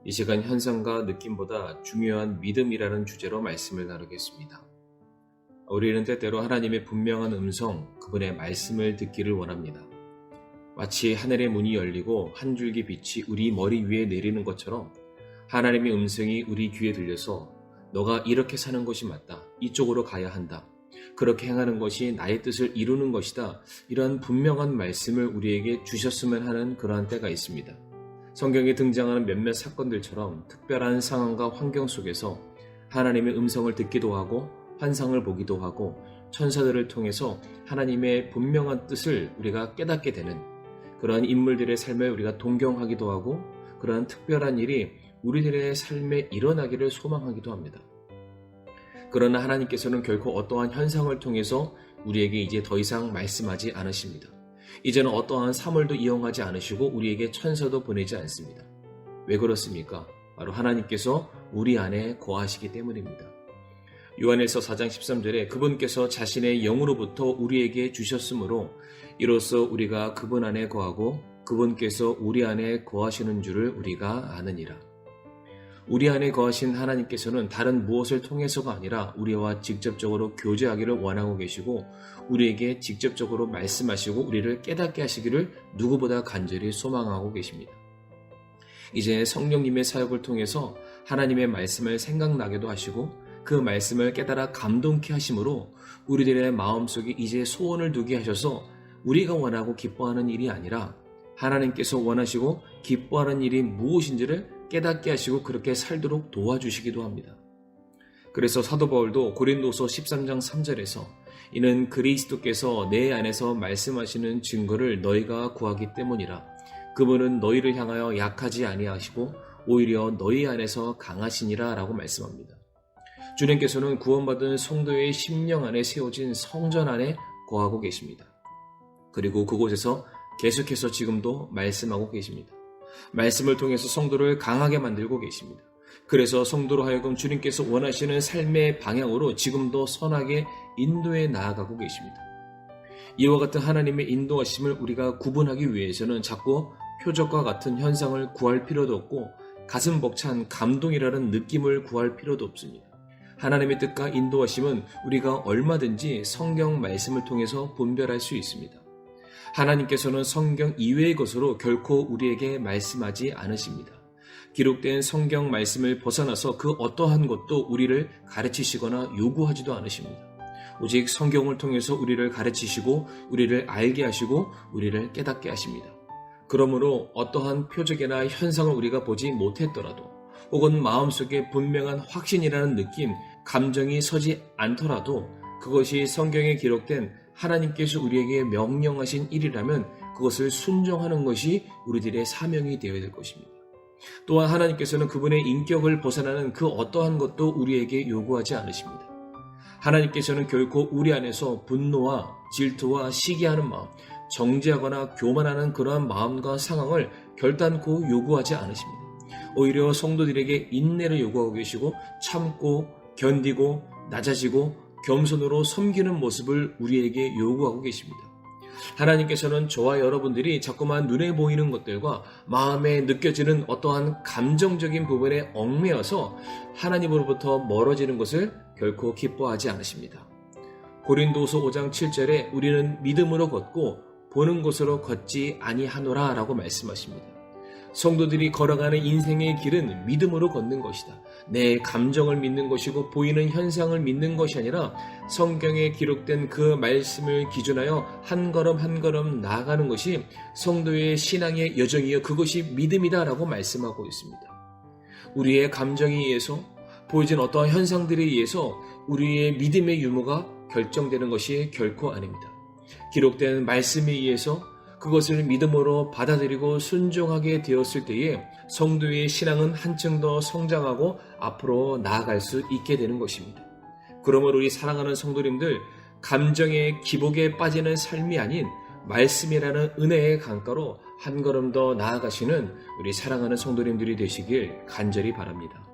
이 시간 현상과 느낌보다 중요한 믿음이라는 주제로 말씀을 나누겠습니다. 우리는 때때로 하나님의 분명한 음성, 그분의 말씀을 듣기를 원합니다. 마치 하늘의 문이 열리고 한 줄기 빛이 우리 머리 위에 내리는 것처럼 하나님의 음성이 우리 귀에 들려서 너가 이렇게 사는 것이 맞다. 이쪽으로 가야 한다. 그렇게 행하는 것이 나의 뜻을 이루는 것이다. 이러한 분명한 말씀을 우리에게 주셨으면 하는 그러한 때가 있습니다. 성경에 등장하는 몇몇 사건들처럼 특별한 상황과 환경 속에서 하나님의 음성을 듣기도 하고 환상을 보기도 하고 천사들을 통해서 하나님의 분명한 뜻을 우리가 깨닫게 되는 그러한 인물들의 삶을 우리가 동경하기도 하고 그러한 특별한 일이 우리들의 삶에 일어나기를 소망하기도 합니다. 그러나 하나님께서는 결코 어떠한 현상을 통해서 우리에게 이제 더 이상 말씀하지 않으십니다. 이제는 어떠한 사물도 이용하지 않으시고 우리에게 천사도 보내지 않습니다. 왜 그렇습니까? 바로 하나님께서 우리 안에 거하시기 때문입니다. 요한일서 4장 13절에 그분께서 자신의 영으로부터 우리에게 주셨으므로 이로써 우리가 그분 안에 거하고 그분께서 우리 안에 거하시는 줄을 우리가 아느니라. 우리 안에 거하신 하나님께서는 다른 무엇을 통해서가 아니라 우리와 직접적으로 교제하기를 원하고 계시고 우리에게 직접적으로 말씀하시고 우리를 깨닫게 하시기를 누구보다 간절히 소망하고 계십니다. 이제 성령님의 사역을 통해서 하나님의 말씀을 생각나게도 하시고 그 말씀을 깨달아 감동케 하심으로 우리들의 마음속에 이제 소원을 두게 하셔서 우리가 원하고 기뻐하는 일이 아니라 하나님께서 원하시고 기뻐하는 일이 무엇인지를 깨닫게 하시고 그렇게 살도록 도와주시기도 합니다. 그래서 사도 바울도 고린도서 13장 3절에서 이는 그리스도께서 내 안에서 말씀하시는 증거를 너희가 구하기 때문이라. 그분은 너희를 향하여 약하지 아니하시고 오히려 너희 안에서 강하시니라 라고 말씀합니다. 주님께서는 구원받은 성도의 심령 안에 세워진 성전 안에 거하고 계십니다. 그리고 그곳에서 계속해서 지금도 말씀하고 계십니다. 말씀을 통해서 성도를 강하게 만들고 계십니다. 그래서 성도로 하여금 주님께서 원하시는 삶의 방향으로 지금도 선하게 인도해 나아가고 계십니다. 이와 같은 하나님의 인도하심을 우리가 구분하기 위해서는 자꾸 표적과 같은 현상을 구할 필요도 없고 가슴 벅찬 감동이라는 느낌을 구할 필요도 없습니다. 하나님의 뜻과 인도하심은 우리가 얼마든지 성경 말씀을 통해서 분별할 수 있습니다. 하나님께서는 성경 이외의 것으로 결코 우리에게 말씀하지 않으십니다. 기록된 성경 말씀을 벗어나서 그 어떠한 것도 우리를 가르치시거나 요구하지도 않으십니다. 오직 성경을 통해서 우리를 가르치시고 우리를 알게 하시고 우리를 깨닫게 하십니다. 그러므로 어떠한 표적이나 현상을 우리가 보지 못했더라도 혹은 마음속에 분명한 확신이라는 느낌, 감정이 서지 않더라도 그것이 성경에 기록된 하나님께서 우리에게 명령하신 일이라면 그것을 순종하는 것이 우리들의 사명이 되어야 될 것입니다. 또한 하나님께서는 그분의 인격을 벗어나는 그 어떠한 것도 우리에게 요구하지 않으십니다. 하나님께서는 결코 우리 안에서 분노와 질투와 시기하는 마음, 정죄하거나 교만하는 그러한 마음과 상황을 결단코 요구하지 않으십니다. 오히려 성도들에게 인내를 요구하고 계시고 참고 견디고 낮아지고 겸손으로 섬기는 모습을 우리에게 요구하고 계십니다. 하나님께서는 저와 여러분들이 자꾸만 눈에 보이는 것들과 마음에 느껴지는 어떠한 감정적인 부분에 얽매여서 하나님으로부터 멀어지는 것을 결코 기뻐하지 않으십니다. 고린도서 5장 7절에 우리는 믿음으로 걷고 보는 곳으로 걷지 아니하노라 라고 말씀하십니다. 성도들이 걸어가는 인생의 길은 믿음으로 걷는 것이다. 내 감정을 믿는 것이고 보이는 현상을 믿는 것이 아니라 성경에 기록된 그 말씀을 기준하여 한 걸음 한 걸음 나아가는 것이 성도의 신앙의 여정이요 그것이 믿음이다 라고 말씀하고 있습니다. 우리의 감정에 의해서 보여진 어떠한 현상들에 의해서 우리의 믿음의 유무가 결정되는 것이 결코 아닙니다. 기록된 말씀에 의해서 그것을 믿음으로 받아들이고 순종하게 되었을 때에 성도의 신앙은 한층 더 성장하고 앞으로 나아갈 수 있게 되는 것입니다. 그러므로 우리 사랑하는 성도님들, 감정의 기복에 빠지는 삶이 아닌 말씀이라는 은혜의 강가로 한 걸음 더 나아가시는 우리 사랑하는 성도님들이 되시길 간절히 바랍니다.